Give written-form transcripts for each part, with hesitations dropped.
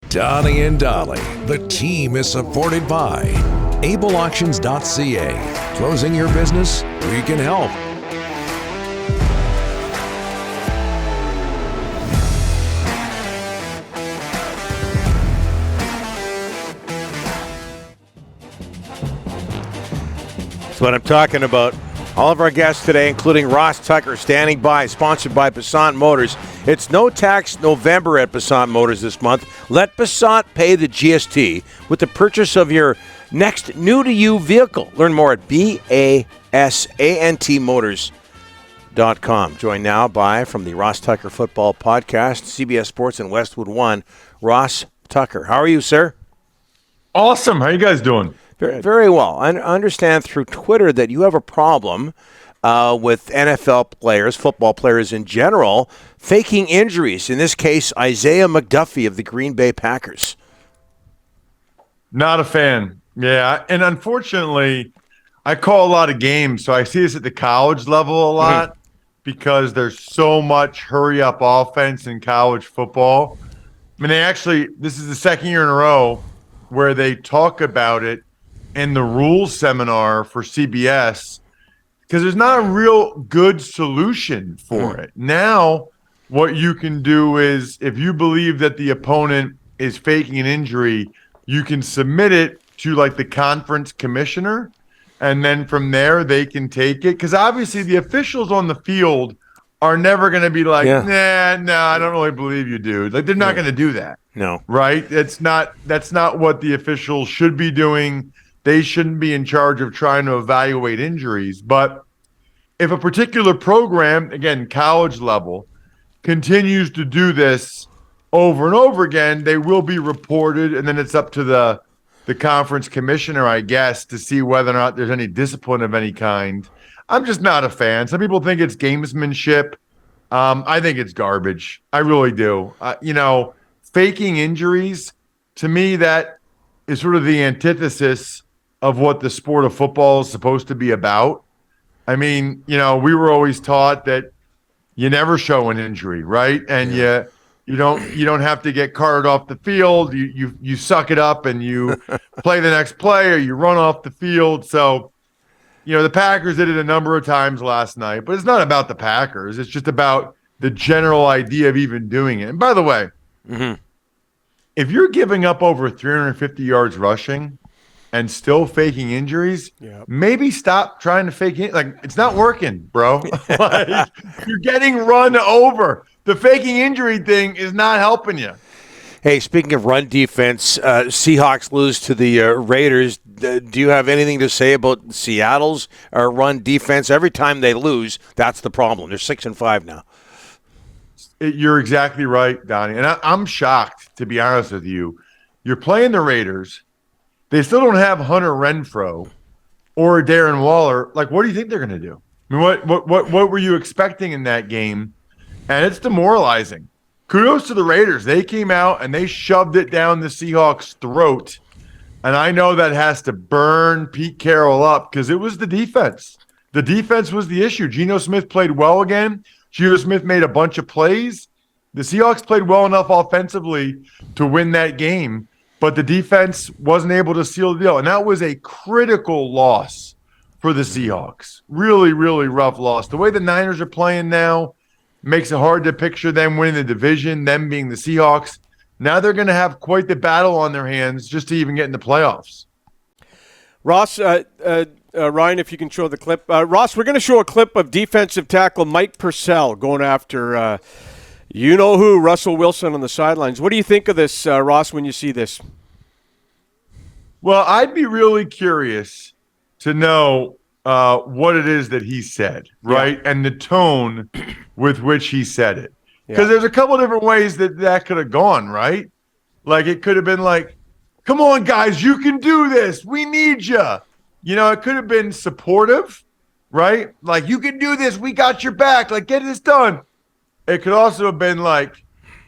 Donnie and Dolly, the team is supported by ableauctions.ca. Closing your business? We can help. That's what I'm talking about. All of our guests today, including Ross Tucker, standing by, sponsored by Passat Motors. It's no tax November at Passat Motors this month. Let Passat pay the GST with the purchase of your next new-to-you vehicle. Learn more at BASANTmotors.com. Joined now by, from the Ross Tucker Football Podcast, CBS Sports and Westwood One, Ross Tucker. How are you, sir? Awesome. How you guys doing? Very, very well. I understand through Twitter that you have a problem with NFL players, football players in general, faking injuries. In this case, Isaiah McDuffie of the Green Bay Packers. Not a fan. Yeah, and unfortunately, I call a lot of games, so I see this at the college level a lot because there's so much hurry-up offense in college football. I mean, this is the second year in a row where they talk about it in the rules seminar for CBS because there's not a real good solution for it. Now, what you can do is if you believe that the opponent is faking an injury, you can submit it to like the conference commissioner, and then from there they can take it. Because obviously the officials on the field are never going to be like, nah, I don't really believe you, dude. Like they're not going to do that. No. Right? That's not what the officials should be doing. They shouldn't be in charge of trying to evaluate injuries. But if a particular program, again, college level, continues to do this over and over again, they will be reported, and then it's up to the conference commissioner, I guess, to see whether or not there's any discipline of any kind. I'm just not a fan. Some people think it's gamesmanship. I think it's garbage. I really do. Faking injuries, to me, that is sort of the antithesis of what the sport of football is supposed to be about. I mean, we were always taught that you never show an injury, right? And you don't have to get carted off the field. You suck it up and you play the next play or you run off the field. So, the Packers did it a number of times last night, but it's not about the Packers. It's just about the general idea of even doing it. And by the way, if you're giving up over 350 yards rushing and still faking injuries, maybe stop trying to fake it. Like, it's not working, bro. Like, you're getting run over. The faking injury thing is not helping you. Hey, speaking of run defense, Seahawks lose to the Raiders. Do you have anything to say about Seattle's run defense? Every time they lose, that's the problem. They're 6-5 now. You're exactly right, Donnie. And I'm shocked, to be honest with you. You're playing the Raiders. They still don't have Hunter Renfrow or Darren Waller. Like, what do you think they're going to do? I mean, what were you expecting in that game? And it's demoralizing. Kudos to the Raiders. They came out and they shoved it down the Seahawks' throat. And I know that has to burn Pete Carroll up because it was the defense. The defense was the issue. Geno Smith played well again. Geno Smith made a bunch of plays. The Seahawks played well enough offensively to win that game, but the defense wasn't able to seal the deal. And that was a critical loss for the Seahawks. Really, really rough loss. The way the Niners are playing now makes it hard to picture them winning the division, them being the Seahawks. Now they're going to have quite the battle on their hands just to even get in the playoffs. Ross, Ryan, if you can show the clip. Ross, we're going to show a clip of defensive tackle Mike Purcell going after you-know-who, Russell Wilson on the sidelines. What do you think of this, Ross, when you see this? Well, I'd be really curious to know what it is that he said, right? Yeah. And the tone with which he said it. Because there's a couple of different ways that could have gone, right? Like, it could have been like, come on, guys, you can do this. We need you. It could have been supportive, right? Like, you can do this. We got your back. Like, get this done. It could also have been like,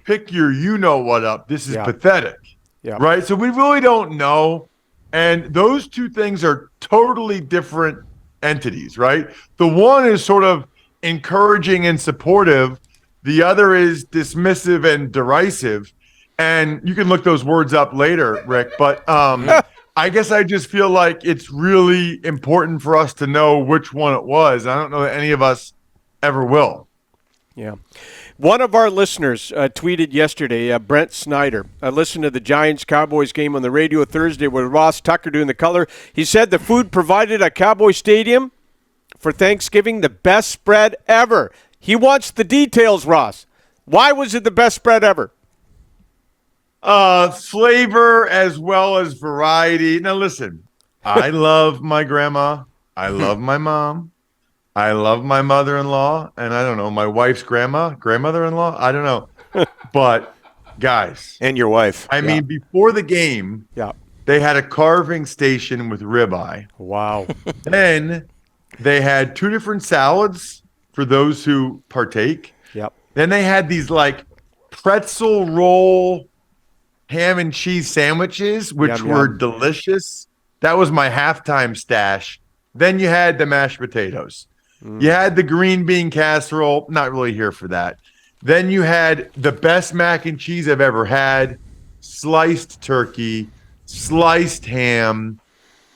pick your you-know-what up. This is pathetic, right? So we really don't know. And those two things are totally different entities, right? The one is sort of encouraging and supportive. The other is dismissive and derisive. And you can look those words up later, Rick. But I guess I just feel like it's really important for us to know which one it was. I don't know that any of us ever will. Yeah. One of our listeners tweeted yesterday, Brent Snyder. I listened to the Giants-Cowboys game on the radio Thursday with Ross Tucker doing the color. He said the food provided at Cowboy Stadium for Thanksgiving, the best spread ever. He wants the details, Ross. Why was it the best spread ever? Flavor as well as variety. Now, listen, I love my grandma. I love my mom. I love my mother-in-law. And I don't know, my wife's grandmother-in-law. I don't know. But, guys. And your wife. I mean, before the game, they had a carving station with ribeye. Wow. Then they had 2 different salads for those who partake. Yep. Then they had these, like, pretzel roll ham and cheese sandwiches, which were delicious. That was my halftime stash. Then you had the mashed potatoes. You had the green bean casserole. Not really here for that. Then you had the best mac and cheese I've ever had, sliced turkey, sliced ham,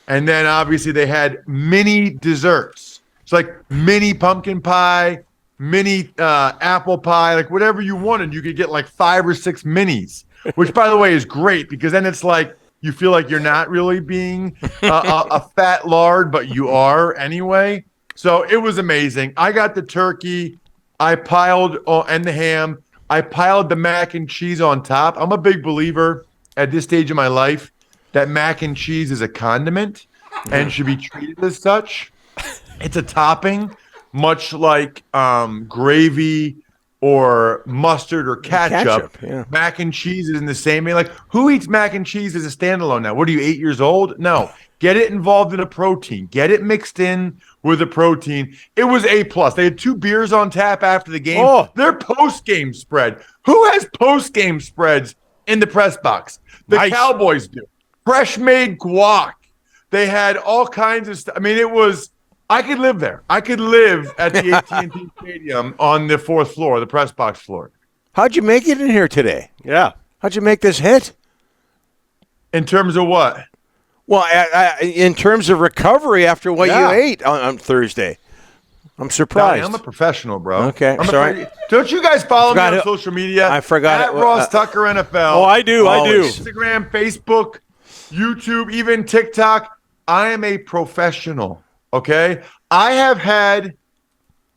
and then obviously they had mini desserts. It's like mini pumpkin pie, mini apple pie, like whatever you wanted. You could get like 5 or 6 minis, which, by the way, is great because then it's like you feel like you're not really being a fat lard, but you are anyway. So it was amazing. I got the turkey. I piled and the ham. I piled the mac and cheese on top. I'm a big believer at this stage of my life that mac and cheese is a condiment and should be treated as such. It's a topping, much like gravy or mustard or ketchup. Mac and cheese is in the same way. Like, who eats mac and cheese as a standalone now? What are you, 8 years old? No. Get it involved in a protein. Get it mixed in with a protein. It was A+. They had 2 beers on tap after the game. Their post-game spread. Who has post-game spreads in the press box? The Cowboys do. Fresh-made guac. They had all kinds of stuff. I mean, it was – I could live there. I could live at the AT&T Stadium on the 4th floor, the press box floor. How'd you make it in here today? Yeah. How'd you make this hit? In terms of what? Well, in terms of recovery after what you ate on Thursday. I'm surprised. Donnie, I'm a professional, bro. Okay, sorry. Don't you guys follow me on social media? I forgot at Ross Tucker NFL. Oh, I do. Instagram, Facebook, YouTube, even TikTok. I am a professional, okay? I have had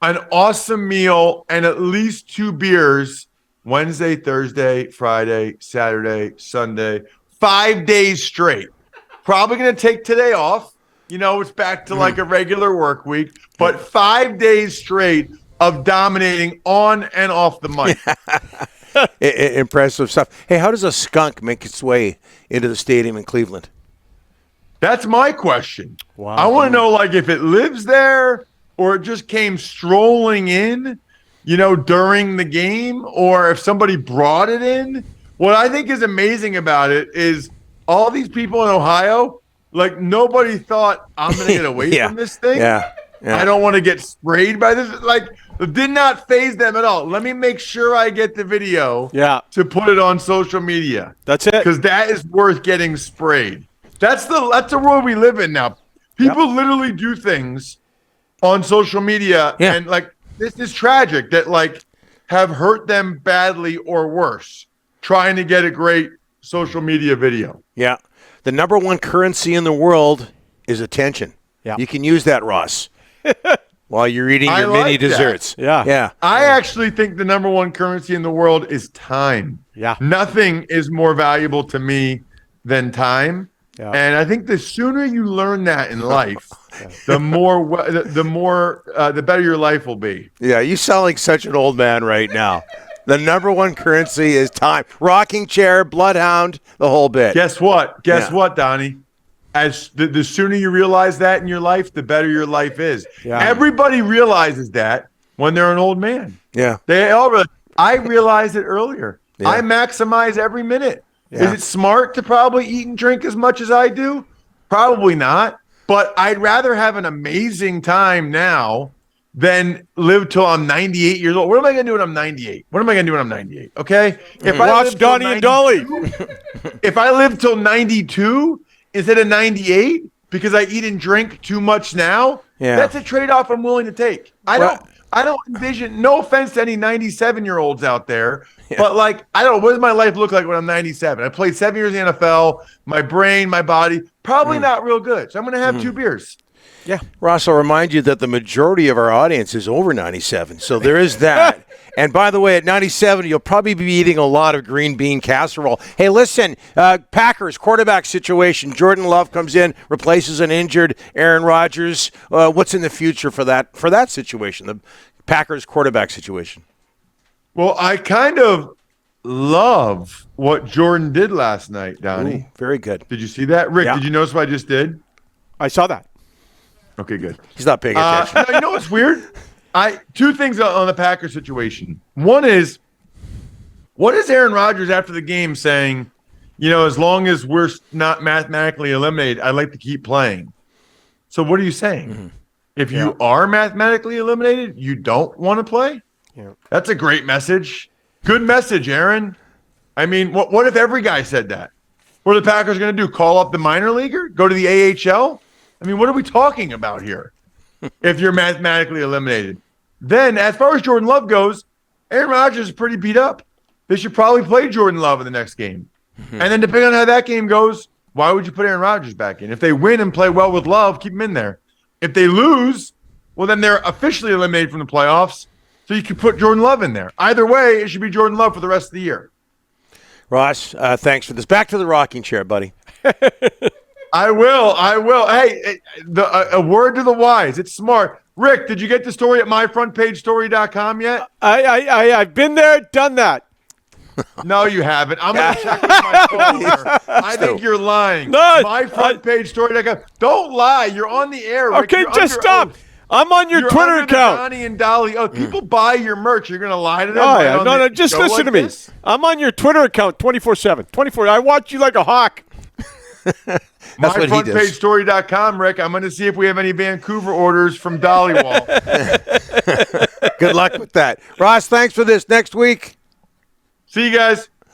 an awesome meal and at least 2 beers Wednesday, Thursday, Friday, Saturday, Sunday, 5 days straight. Probably going to take today off. You know, it's back to like a regular work week, but 5 days straight of dominating on and off the mic. Impressive stuff. Hey, how does a skunk make its way into the stadium in Cleveland? That's my question. Wow. I want to know, like, if it lives there or it just came strolling in, you know, during the game, or if somebody brought it in. What I think is amazing about it is all these people in Ohio, like, nobody thought, I'm going to get away from this thing. Yeah. I don't want to get sprayed by this. Like, it did not faze them at all. Let me make sure I get the video to put it on social media. That's it. Because that is worth getting sprayed. That's the world we live in now. People literally do things on social media, and, like, this is tragic that, like, have hurt them badly or worse trying to get a great social media video. Yeah. The number one currency in the world is attention. Yeah. You can use that, Ross, while you're eating your mini desserts. Yeah. I actually think the number one currency in the world is time. Yeah. Nothing is more valuable to me than time. Yeah. And I think the sooner you learn that in life, the better your life will be. Yeah, you sound like such an old man right now. The number one currency is time. Rocking chair, bloodhound, the whole bit. Guess what? Guess what, Donnie? As the sooner you realize that in your life, the better your life is. Yeah. Everybody realizes that when they're an old man. Yeah. They all realize. I realized it earlier. Yeah. I maximize every minute. Yeah. Is it smart to probably eat and drink as much as I do? Probably not. But I'd rather have an amazing time now than live till I'm 98 years old. What am I going to do when I'm 98? What am I going to do when I'm 98? Okay? If I Watch live till Donnie and Dolly. if I live till 92 instead of 98 because I eat and drink too much now, that's a trade-off I'm willing to take. I don't envision, no offense to any 97-year-olds out there, but like, I don't know, what does my life look like when I'm 97? I played 7 years in the NFL, my brain, my body, probably not real good. So I'm going to have 2 beers. Yeah. Ross, I'll remind you that the majority of our audience is over 97, so there is that. And by the way, at 97, you'll probably be eating a lot of green bean casserole. Hey, listen, Packers quarterback situation. Jordan Love comes in, replaces an injured Aaron Rodgers. What's in the future for that situation, the Packers quarterback situation? Well, I kind of love what Jordan did last night, Donnie. Ooh, very good. Did you see that? Rick, did you notice what I just did? I saw that. Okay, good. He's not paying attention. No, you know what's weird? 2 things on the Packers situation. One is, what is Aaron Rodgers after the game saying, as long as we're not mathematically eliminated, I'd like to keep playing. So what are you saying? Mm-hmm. If you are mathematically eliminated, you don't want to play? Yeah. That's a great message. Good message, Aaron. I mean, what if every guy said that? What are the Packers going to do? Call up the minor leaguer? Go to the AHL? I mean, what are we talking about here? If you're mathematically eliminated. Then, as far as Jordan Love goes, Aaron Rodgers is pretty beat up. They should probably play Jordan Love in the next game. Mm-hmm. And then depending on how that game goes, why would you put Aaron Rodgers back in? If they win and play well with Love, keep him in there. If they lose, well, then they're officially eliminated from the playoffs, so you can put Jordan Love in there. Either way, it should be Jordan Love for the rest of the year. Ross, thanks for this. Back to the rocking chair, buddy. I will. Hey, a word to the wise. It's smart. Rick, did you get the story at myfrontpagestory.com yet? I've been there, done that. No, you haven't. I'm going to check with my phone here. I think you're lying. No, myfrontpagestory.com. Don't lie. You're on the air, Rick. Okay, just stop. I'm on your Twitter account. Donnie and Dolly. Oh, people buy your merch. You're going to lie to them? Oh, yeah. No, just listen to me. This? I'm on your Twitter account 24/7. 24. I watch you like a hawk. MyFrontPageStory.com, Rick. I'm going to see if we have any Vancouver orders from Dollywall. Good luck with that. Ross, thanks for this. Next week. See you guys.